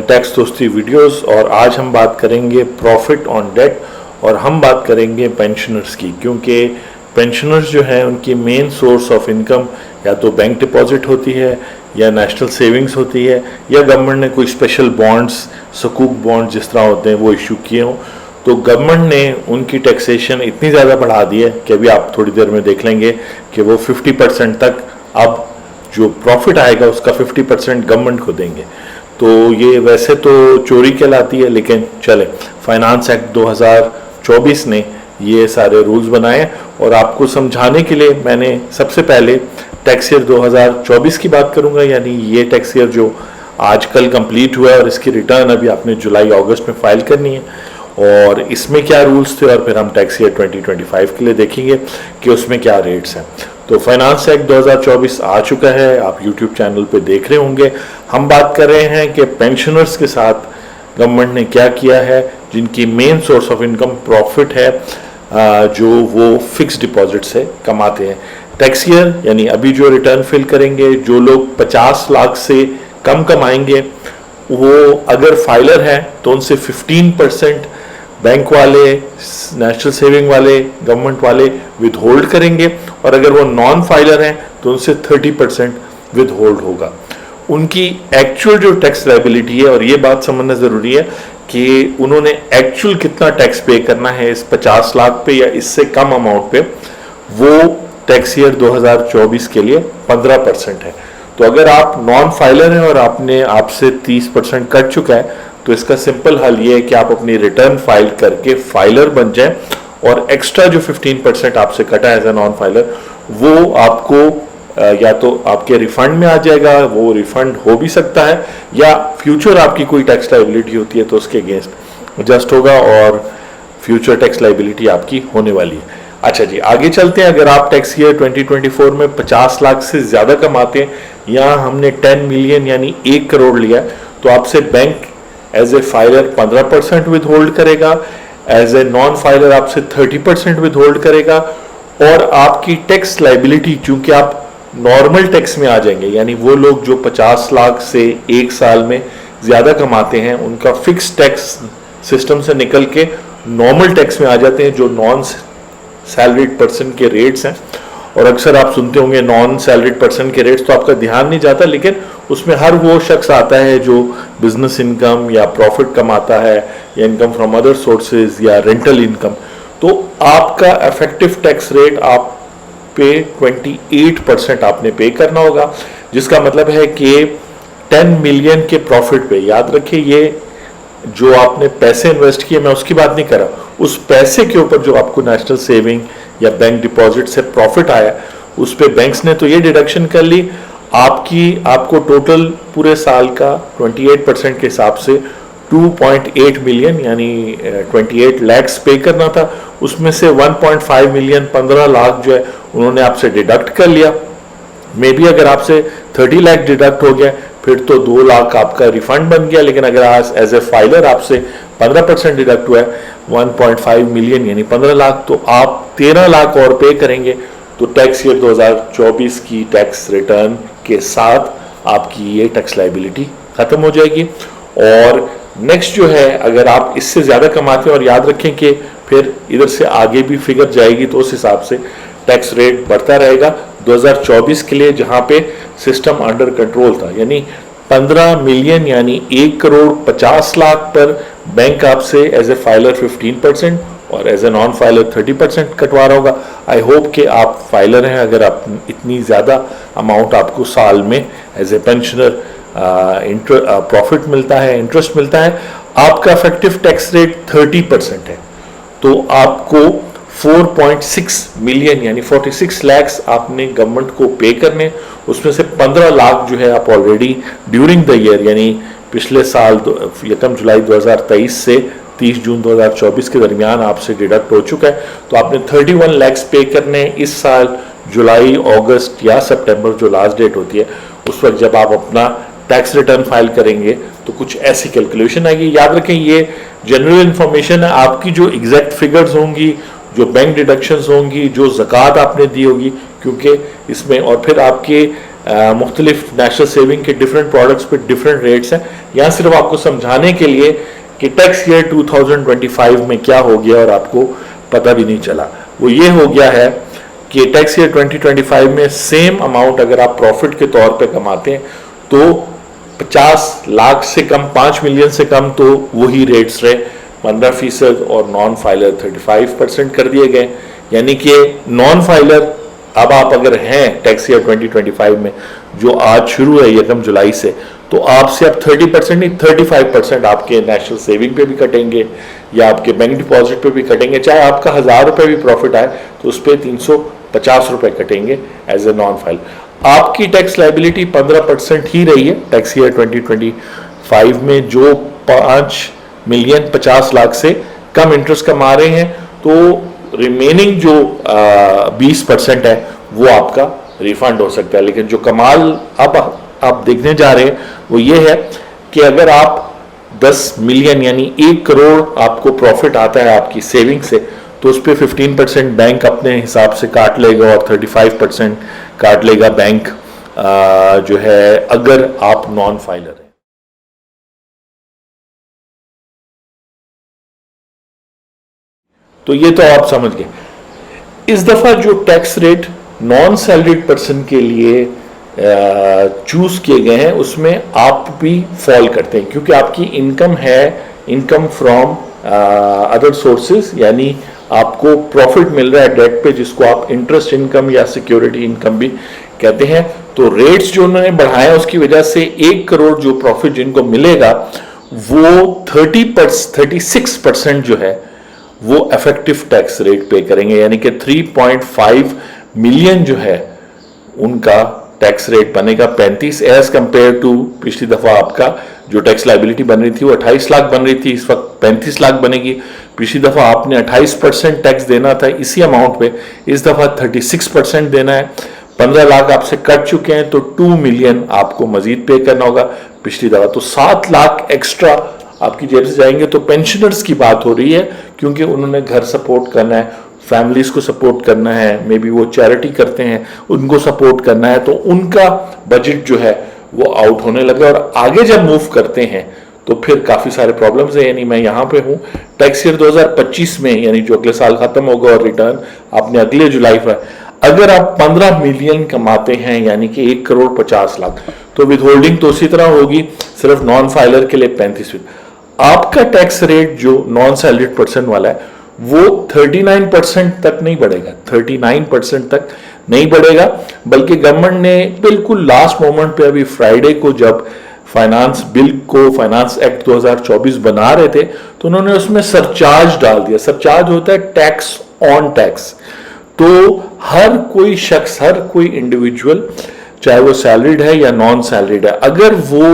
Tax दोस्ती videos. और आज हम बात करेंगे प्रॉफिट ऑन डेट और हम बात करेंगे पेंशनर्स की, क्योंकि पेंशनर्स जो है उनकी मेन सोर्स ऑफ इनकम या तो बैंक डिपॉजिट होती है या नेशनल सेविंग्स होती है या गवर्नमेंट ने कोई स्पेशल बॉन्ड्स, सकूक बॉन्ड जिस तरह होते हैं वो इशू किए हों। तो गवर्नमेंट ने उनकी टैक्सेशन इतनी ज़्यादा बढ़ा दी है कि अभी आप थोड़ी देर में देख लेंगे कि वो 50% तक अब जो प्रॉफिट आएगा उसका 50% गवर्नमेंट को देंगे। तो ये वैसे तो चोरी कहलाती है, लेकिन चले, फाइनेंस एक्ट 2024 ने ये सारे रूल्स बनाए और आपको समझाने के लिए मैंने सबसे पहले टैक्स ईयर 2024 की बात करूंगा, यानी ये टैक्स ईयर जो आजकल कंप्लीट हुआ है और इसकी रिटर्न अभी आपने जुलाई अगस्त में फाइल करनी है और इसमें क्या रूल्स थे, और फिर हम टैक्स ईयर 2025 के लिए देखेंगे कि उसमें क्या रेट्स हैं। तो फाइनेंस एक्ट 2024 आ चुका है, आप यूट्यूब चैनल पे देख रहे होंगे। हम बात कर रहे हैं कि पेंशनर्स के साथ गवर्नमेंट ने क्या किया है, जिनकी main source of income profit है, जो वो फिक्स डिपॉजिट से कमाते हैं। टैक्स ईयर यानी अभी जो रिटर्न फिल करेंगे, जो लोग 50 लाख से कम कमाएंगे वो अगर फाइलर हैं तो उनसे 15% बैंक वाले, नेशनल सेविंग वाले, गवर्नमेंट वाले विद होल्ड करेंगे, और अगर वो नॉन फाइलर हैं तो उनसे 30% विद होल्ड होगा। उनकी एक्चुअल जो टैक्स लायबिलिटी है, और ये बात समझना ज़रूरी है कि उन्होंने एक्चुअल कितना टैक्स पे करना है इस 50 लाख पे या इससे कम अमाउंट पे, वो टैक्स ईयर 2024 के लिए 15% है। तो अगर आप नॉन फाइलर हैं और आपसे 30% कट चुका है, तो इसका सिंपल हल ये है कि आप अपनी रिटर्न फाइल करके फाइलर बन जाएं और एक्स्ट्रा जो 15% आपसे कटा है एज ए नॉन फाइलर, वो आपको या तो आपके रिफंड में आ जाएगा, वो रिफंड हो भी सकता है, या फ्यूचर आपकी कोई टैक्स लायबिलिटी होती है तो उसके अगेंस्ट एडजस्ट होगा और फ्यूचर टैक्स लायबिलिटी आपकी होने वाली है। अच्छा जी, आगे चलते हैं। अगर आप टैक्स ईयर 2024 में 50 लाख से ज़्यादा कमाते हैं, यहाँ हमने 10 मिलियन यानी 1 करोड़ लिया, तो आपसे bank as a filer 15% withhold करेगा, एज ए नॉन फाइलर आपसे 30% विद होल्ड करेगा, और आपकी टैक्स लायबिलिटी, चूंकि आप नॉर्मल टैक्स में आ जाएंगे, यानी वो लोग जो 50 लाख से एक साल में ज़्यादा कमाते हैं उनका फिक्स टैक्स सिस्टम से निकल के नॉर्मल टैक्स में आ जाते हैं, जो नॉन सैलरीड पर्सन के रेट्स हैं। और अक्सर आप सुनते होंगे नॉन सैलरीड पर्सन के रेट्स, तो आपका ध्यान नहीं जाता, लेकिन उसमें हर वो शख्स आता है जो बिजनेस इनकम या प्रॉफिट कमाता है या इनकम फ्रॉम अदर सोर्सेज या रेंटल इनकम। तो आपका इफेक्टिव टैक्स रेट आप पे 28% आपने पे करना होगा, जिसका मतलब है कि 10 मिलियन के प्रॉफिट पे, याद रखिए ये जो आपने पैसे इन्वेस्ट किए, मैं उसकी बात नहीं कर रहा, उस पैसे के ऊपर जो आपको नेशनल सेविंग या बैंक डिपॉजिट से प्रॉफिट आया, उस पे बैंक्स ने तो ये डिडक्शन कर ली, आपको टोटल पूरे साल का 28% के हिसाब से 2.8 मिलियन यानी 28 लैक्स पे करना था। उसमें से 1.5 मिलियन 15 लाख जो है उन्होंने आपसे डिडक्ट कर लिया। मे बी अगर आपसे 30 लाख डिडक्ट हो गया फिर तो 2 लाख आपका रिफंड बन गया, लेकिन अगर आज एज ए फाइलर आपसे 15% डिडक्ट हुआ है 1.5 मिलियन यानी 15 लाख, तो आप 13 लाख और पे करेंगे। तो टैक्स ईयर 2024 की टैक्स रिटर्न के साथ आपकी ये टैक्स लायबिलिटी खत्म हो जाएगी। और नेक्स्ट जो है, अगर आप इससे ज़्यादा कमाते हैं, और याद रखें कि फिर इधर से आगे भी फिगर जाएगी तो उस हिसाब से टैक्स रेट बढ़ता रहेगा। 2024 के लिए जहां पे सिस्टम अंडर कंट्रोल था, यानी 15 मिलियन यानी 1 करोड़ 50 लाख पर बैंक आपसे एज ए फाइलर 15% और एज ए नॉन फाइलर 30% कटवा रहा होगा। आई होप कि आप फाइलर हैं, अगर आप इतनी ज़्यादा अमाउंट आपको साल में एज ए पेंशनर प्रॉफिट मिलता है, इंटरेस्ट मिलता है, आपका इफेक्टिव टैक्स रेट 30% है, तो आपको 4.6 मिलियन यानी 46 लैक्स आपने गवर्नमेंट को पे करने। उसमें से 15 लाख जो है आप ऑलरेडी ड्यूरिंग द ईयर यानी पिछले साल 1 जुलाई 2023 से 30 जून 2024 के दरमियान आपसे डिडक्ट हो चुका है, तो आपने 31 लैक्स पे करने इस साल जुलाई, अगस्त या सितंबर जो लास्ट डेट होती है उस वक्त जब आप अपना टैक्स रिटर्न फाइल करेंगे तो कुछ ऐसी कैलकुलेशन आएगी। याद रखें ये जनरल इंफॉर्मेशन है, आपकी जो एग्जैक्ट फिगर्स होंगी, जो बैंक डिडक्शंस होंगी, जो ज़कात आपने दी होगी, क्योंकि इसमें और फिर आपके मुख्तलिफ नेशनल सेविंग के डिफरेंट प्रोडक्ट्स पे डिफरेंट रेट्स हैं। यहाँ सिर्फ आपको समझाने के लिए कि टैक्स ईयर 2025 में क्या हो गया और आपको पता भी नहीं चला। वो ये हो गया है कि टैक्स ईयर 2025 में सेम अमाउंट अगर आप प्रॉफिट के तौर पे कमाते हैं तो 50 लाख से कम, 5 मिलियन से कम तो वही रेट्स रहे 15% और नॉन फाइलर 35% कर दिए गए। यानी कि नॉन फाइलर अब आप अगर हैं टैक्स ईयर 2025 में जो आज शुरू है 1 जुलाई से, तो आपसे अब 30% नहीं 35% आपके नेशनल सेविंग पे भी कटेंगे या आपके बैंक डिपॉजिट पे भी कटेंगे। चाहे आपका 1000 रुपये भी प्रॉफिट आए तो उस पर 350 रुपये कटेंगे एज ए नॉन फाइल। आपकी टैक्स लाइबिलिटी 15% ही रही है टैक्स ईयर 2025 में। जो 5 मिलियन 50 लाख से कम इंटरेस्ट कमा रहे हैं तो रिमेनिंग जो 20% है वो आपका रिफंड हो सकता है। लेकिन जो कमाल अब आप देखने जा रहे हैं वो ये है कि अगर आप 10 मिलियन यानी 1 करोड़ आपको प्रॉफिट आता है आपकी सेविंग से, तो उस पर 15% बैंक अपने हिसाब से काट लेगा और 35% काट लेगा बैंक जो है अगर आप नॉन फाइलर है। तो ये तो आप समझ गए। इस दफा जो tax rate non salaried person के लिए चूज किए गए हैं उसमें आप भी फॉल करते हैं क्योंकि आपकी इनकम है इनकम फ्रॉम अदर सोर्सेज, यानी आपको प्रॉफिट मिल रहा है डेट पे जिसको आप इंटरेस्ट इनकम या सिक्योरिटी इनकम भी कहते हैं। तो रेट्स जो उन्होंने बढ़ाया उसकी वजह से 1 करोड़ जो प्रॉफिट जिनको मिलेगा वो 36% जो है वो इफेक्टिव टैक्स रेट पे करेंगे, यानी कि 3.5 मिलियन जो है उनका टैक्स रेट बनेगा 35 एज कंपेयर टू पिछली दफा आपका जो टैक्स लाइबिलिटी बन रही थी वो 28 लाख बन रही थी, इस वक्त 35 लाख बनेगी। पिछली दफा आपने 28% टैक्स देना था इसी अमाउंट पे, इस दफा 36% देना है। 15 लाख आपसे कट चुके हैं तो 2 मिलियन आपको मजीद पे करना होगा पिछली दफा, तो 7 लाख एक्स्ट्रा आपकी जेब से जाएंगे। तो पेंशनर्स की बात हो रही है क्योंकि उन्होंने घर सपोर्ट करना है, फैमिलीज को सपोर्ट करना है, मे बी वो चैरिटी करते हैं उनको सपोर्ट करना है, तो उनका बजट जो है वो आउट होने लगा। और आगे जब मूव करते हैं तो फिर काफी सारे प्रॉब्लम्स हैं। यानी मैं यहाँ पे हूँ टैक्स ईयर 2025 में, यानी जो अगले साल खत्म होगा और रिटर्न आपने अगले जुलाई पर, अगर आप 15 मिलियन कमाते हैं यानी कि 1 करोड़ 50 लाख, तो विद होल्डिंग तो उसी तरह होगी, सिर्फ नॉन फाइलर के लिए 35%। आपका टैक्स रेट जो नॉन सैलरीड पर्सन वाला है वो 39% तक नहीं बढ़ेगा, 39% तक नहीं बढ़ेगा, बल्कि गवर्नमेंट ने बिल्कुल लास्ट मोमेंट पे अभी फ्राइडे को जब फाइनेंस बिल को फाइनेंस एक्ट 2024 बना रहे थे तो उन्होंने उसमें सरचार्ज डाल दिया। सरचार्ज होता है टैक्स ऑन टैक्स। तो हर कोई शख्स, हर कोई इंडिविजुअल, चाहे वो सैलरीड है या नॉन सैलरीड है, अगर वो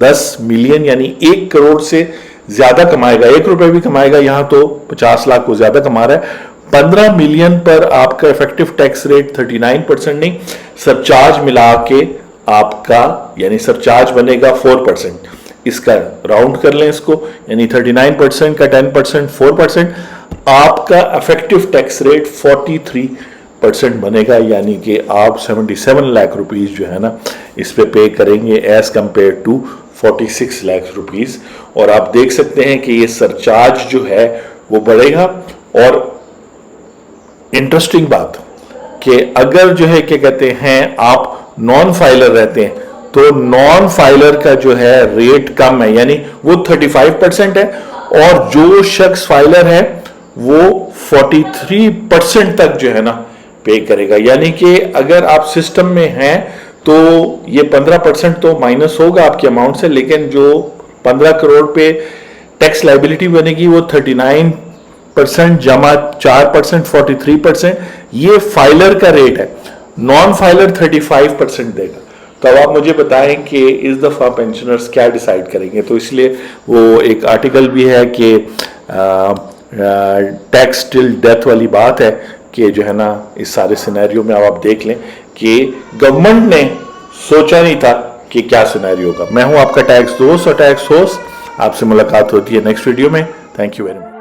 10 मिलियन यानी 1 करोड़ से ज्यादा कमाएगा, 1 रुपए भी कमाएगा, यहां तो 50 लाख को ज्यादा कमा रहा है, 15 मिलियन पर आपका इफेक्टिव टैक्स रेट 39% नहीं, सरचार्ज मिला के आपका यानी सरचार्ज बनेगा 4%। इसका राउंड कर लें इसको, यानी 39% का 10% 4%, आपका इफेक्टिव टैक्स रेट 43% बनेगा, यानी कि आप 77 लाख रुपीज जो है ना इस पे करेंगे as compare to 46 lakh rupees. और आप देख सकते हैं कि ये सरचार्ज जो है वो बढ़ेगा। और इंटरेस्टिंग बात कि अगर जो है क्या कहते हैं आप नॉन फाइलर रहते हैं तो नॉन फाइलर का जो है रेट कम है, यानी वो 35% है, और जो शख्स फाइलर है वो 43% तक जो है ना पे करेगा। यानी कि अगर आप सिस्टम में हैं तो ये 15% तो माइनस होगा आपके अमाउंट से, लेकिन जो 15 करोड़ पे टैक्स लाइबिलिटी बनेगी वो 39% जमा 4% 43%, ये फाइलर का रेट है। नॉन फाइलर 35% देगा। तो अब आप मुझे बताएं कि इस दफा पेंशनर्स क्या डिसाइड करेंगे। तो इसलिए वो एक आर्टिकल भी है कि टैक्स टिल डेथ वाली बात है कि जो है ना इस सारे सिनेरियो में अब आप देख लें कि गवर्नमेंट ने सोचा नहीं था कि क्या सिनेरियो होगा। मैं हूं आपका टैक्स दोस्त और टैक्स होस्ट, आपसे मुलाकात होती है नेक्स्ट वीडियो में। Thank you very much.